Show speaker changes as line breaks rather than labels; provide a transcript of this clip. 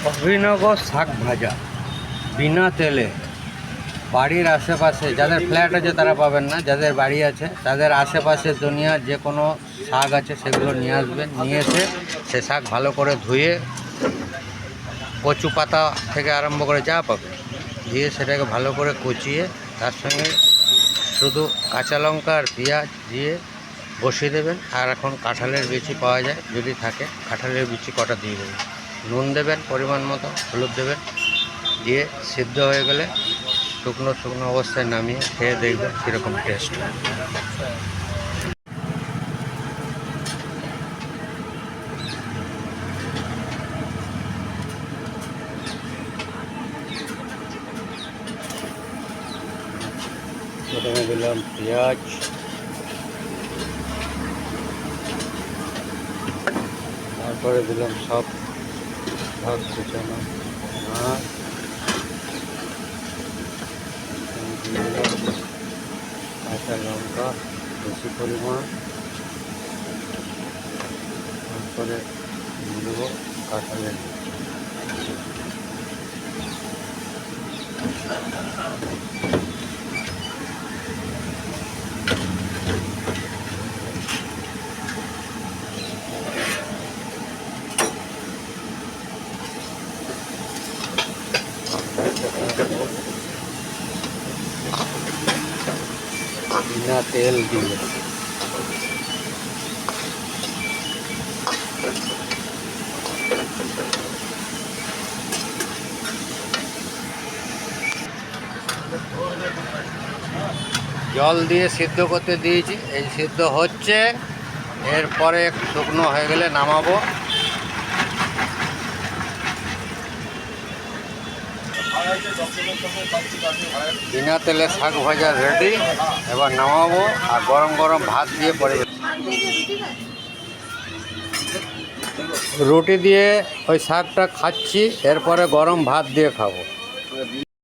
অভিনব শাক ভাজা বিনা তেলে। বাড়ির আশেপাশে যাদের ফ্ল্যাট আছে তারা পাবেন না, যাদের বাড়ি আছে তাদের আশেপাশে দুনিয়ার যে কোনো শাক আছে সেগুলো নিয়ে আসবেন। নিয়ে এসে সে শাক ভালো করে ধুয়ে কচু পাতা থেকে আরম্ভ করে যা পাবে দিয়ে সেটাকে ভালো করে কুচিয়ে তার সঙ্গে শুধু কাঁচা লঙ্কা আর পেঁয়াজ দিয়ে বসিয়ে দেবেন। আর এখন কাঁঠালের বিচি পাওয়া যায়, যদি থাকে কাঁঠালের বিচি কটা দিয়ে দেবেন, নুন দেবেন পরিমাণ মতো, হলুদ দেবেন, দিয়ে সিদ্ধ হয়ে গেলে শুকনো শুকনো অবস্থায় নামিয়ে খেয়ে দেখবেন কীরকম টেস্ট। প্রথমে দিলাম পেঁয়াজ, তারপরে দিলাম সব ভাগ কুচানো মাছ, কাঁচা লঙ্কা বেশি পরিমাণ, তারপরে দেবো কাঁঠালের বিনা তেল দিয়ে। জল দিয়ে সিদ্ধ করতে দিয়েছি, এই সিদ্ধ হচ্ছে। এরপরে শুকনো হয়ে গেলে নামাবো। বিনা তেলে শাক ভাজা রেডি। এবার নামাবো আর গরম গরম ভাত দিয়ে পরিবেশন। রুটি দিয়ে ওই শাকটা খাচ্ছি, এরপরে গরম ভাত দিয়ে খাবো।